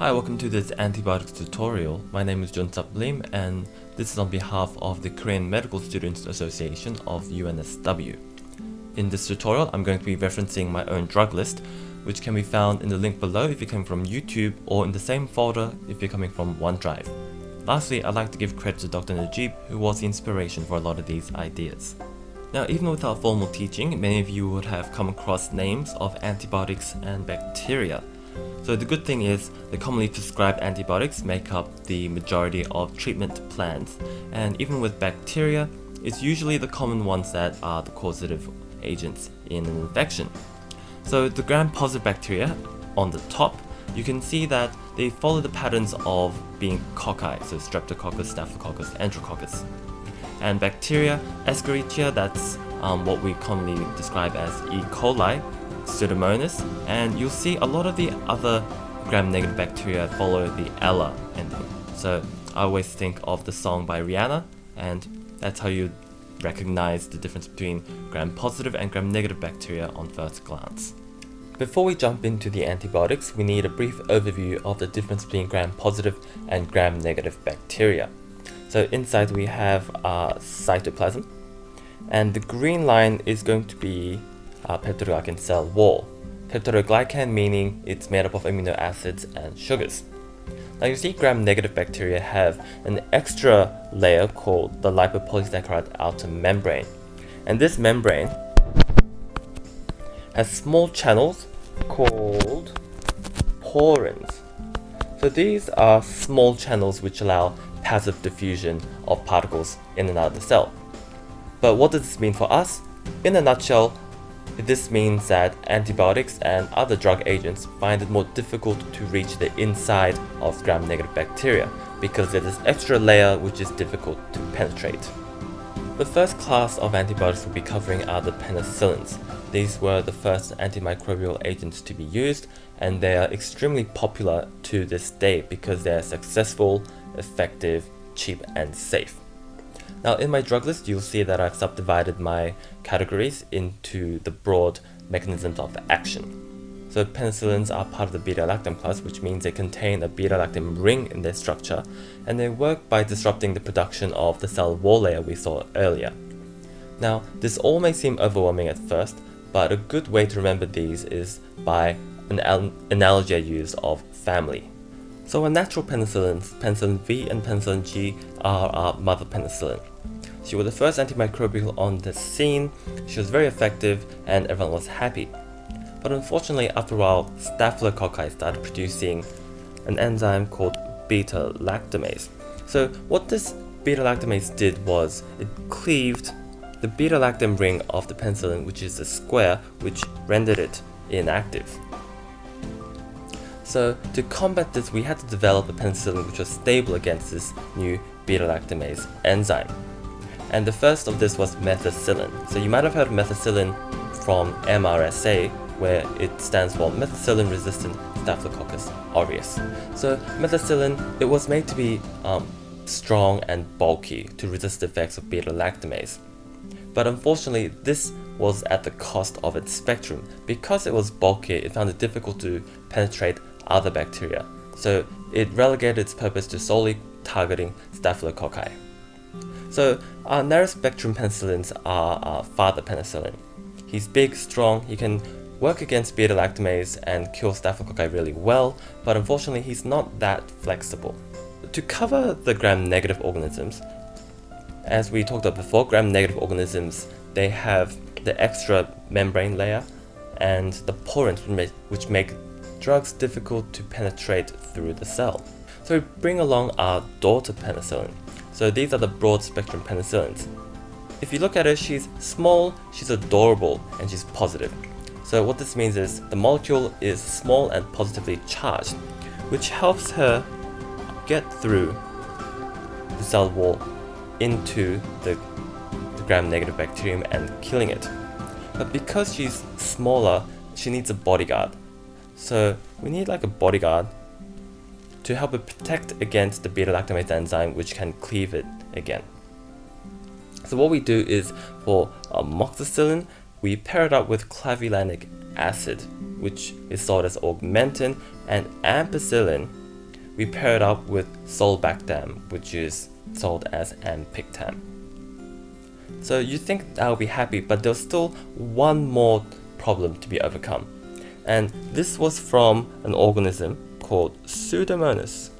Hi, welcome to this antibiotics tutorial. My name is Jun Lim and this is on behalf of the Korean Medical Students Association of UNSW. In this tutorial, I'm going to be referencing my own drug list, which can be found in the link below if you're coming from YouTube or in the same folder if you're coming from OneDrive. Lastly, I'd like to give credit to Dr. Najib, who was the inspiration for a lot of these ideas. Now, even without formal teaching, many of you would have come across names of antibiotics and bacteria. So the good thing is, the commonly prescribed antibiotics make up the majority of treatment plans, and even with bacteria, it's usually the common ones that are the causative agents in an infection. So the gram-positive bacteria on the top, you can see that they follow the patterns of being cocci, so Streptococcus, Staphylococcus, Enterococcus. And bacteria, Escherichia, that's what we commonly describe as E. coli, Pseudomonas, and you'll see a lot of the other gram-negative bacteria follow the Ella ending. So I always think of the song by Rihanna, and that's how you recognize the difference between gram-positive and gram-negative bacteria on first glance. Before we jump into the antibiotics, we need a brief overview of the difference between gram-positive and gram-negative bacteria. So inside we have our cytoplasm, and the green line is going to be peptidoglycan cell wall. Peptidoglycan meaning it's made up of amino acids and sugars. Now you see gram-negative bacteria have an extra layer called the lipopolysaccharide outer membrane. And this membrane has small channels called porins. So these are small channels which allow passive diffusion of particles in and out of the cell. But what does this mean for us? In a nutshell, this means that antibiotics and other drug agents find it more difficult to reach the inside of gram-negative bacteria because there's this extra layer which is difficult to penetrate. The first class of antibiotics we'll be covering are the penicillins. These were the first antimicrobial agents to be used, and they are extremely popular to this day because they are successful, effective, cheap, and safe. Now in my drug list, you'll see that I've subdivided my categories into the broad mechanisms of action. So penicillins are part of the beta-lactam class, which means they contain a beta-lactam ring in their structure, and they work by disrupting the production of the cell wall layer we saw earlier. Now this all may seem overwhelming at first, but a good way to remember these is by an analogy I used of family. So our natural penicillins, penicillin V and penicillin G, are our mother penicillin. She was the first antimicrobial on the scene, she was very effective, and everyone was happy. But unfortunately, after a while, Staphylococci started producing an enzyme called beta-lactamase. So what this beta-lactamase did was it cleaved the beta-lactam ring of the penicillin, which is a square, which rendered it inactive. So to combat this, we had to develop a penicillin which was stable against this new beta-lactamase enzyme. And the first of this was methicillin. So you might have heard of methicillin from MRSA, where it stands for methicillin-resistant Staphylococcus aureus. So methicillin, it was made to be strong and bulky to resist the effects of beta-lactamase. But unfortunately, this was at the cost of its spectrum. Because it was bulky, it found it difficult to penetrate other bacteria. So it relegated its purpose to solely targeting Staphylococci. So our narrow spectrum penicillins are our father penicillin. He's big, strong, he can work against beta-lactamase and kill Staphylococci really well, but unfortunately he's not that flexible. To cover the gram-negative organisms, as we talked about before, gram-negative organisms, they have the extra membrane layer and the porins which make drugs difficult to penetrate through the cell. So we bring along our daughter penicillin. So these are the broad spectrum penicillins. If you look at her, she's small, she's adorable, and she's positive. So what this means is the molecule is small and positively charged, which helps her get through the cell wall into the gram-negative bacterium and killing it. But because she's smaller, she needs a bodyguard. So we need like a bodyguard to help it protect against the beta-lactamase enzyme, which can cleave it again. So what we do is, for amoxicillin, we pair it up with clavulanic acid, which is sold as augmentin, and ampicillin we pair it up with sulbactam, which is sold as Ampictam. So you think I'll be happy, but there's still one more problem to be overcome. And this was from an organism called Pseudomonas.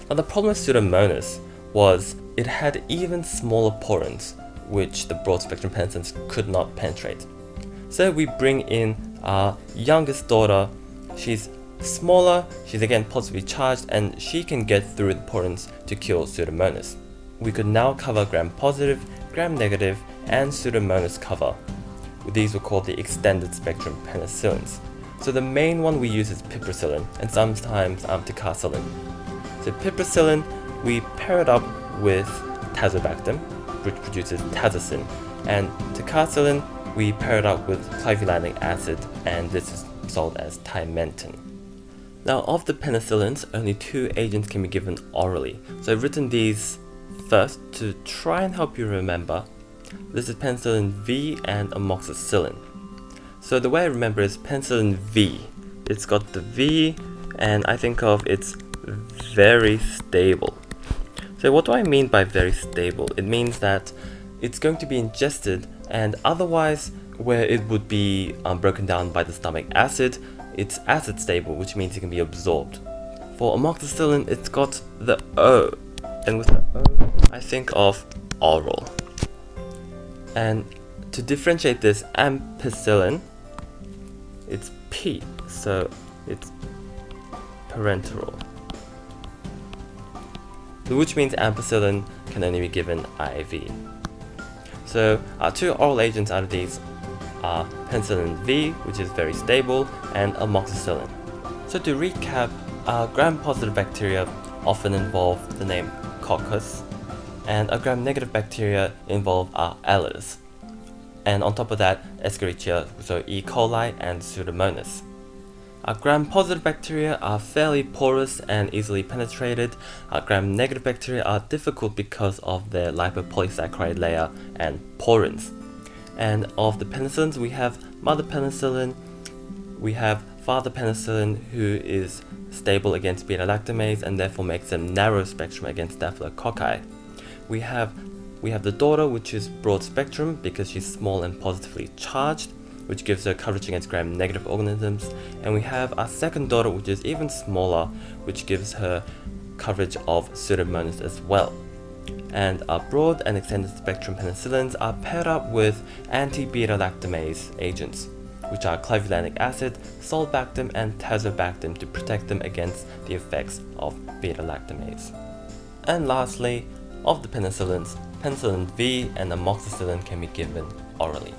Now the problem with Pseudomonas was it had even smaller porins, which the broad-spectrum penicillins could not penetrate. So we bring in our youngest daughter. She's smaller, she's again positively charged, and she can get through the porins to kill Pseudomonas. We could now cover gram-positive, gram-negative, and Pseudomonas cover. These were called the extended spectrum penicillins. So the main one we use is piperacillin, and sometimes ticagrelin. So piperacillin, we pair it up with tazobactam, which produces tazocin, and ticagrelin, we pair it up with clavulanic acid, and this is sold as Timentin. Now, of the penicillins, only 2 agents can be given orally. So I've written these first to try and help you remember. This is penicillin V and amoxicillin. So the way I remember is penicillin V. It's got the V, and I think of it's very stable. So what do I mean by very stable? It means that it's going to be ingested, and otherwise where it would be broken down by the stomach acid, it's acid stable, which means it can be absorbed. For amoxicillin, it's got the O, and with the O, I think of oral. And to differentiate this ampicillin, it's P, so it's parenteral, which means ampicillin can only be given IV. So our 2 oral agents out of these are penicillin V, which is very stable, and amoxicillin. So to recap, our gram-positive bacteria often involve the name Coccus, and our gram-negative bacteria involve our Ehlers. And on top of that, Escherichia, so E. coli and Pseudomonas. Our gram-positive bacteria are fairly porous and easily penetrated. Our gram-negative bacteria are difficult because of their lipopolysaccharide layer and porins. And of the penicillins, we have mother penicillin, we have father penicillin, who is stable against beta-lactamase and therefore makes them narrow spectrum against staphylococci. We have the daughter, which is broad spectrum because she's small and positively charged, which gives her coverage against gram-negative organisms. And we have our second daughter, which is even smaller, which gives her coverage of Pseudomonas as well. And our broad and extended spectrum penicillins are paired up with anti-beta-lactamase agents, which are clavulanic acid, sulbactam, and tazobactam to protect them against the effects of beta-lactamase. And lastly, of the penicillins, penicillin V and amoxicillin can be given orally.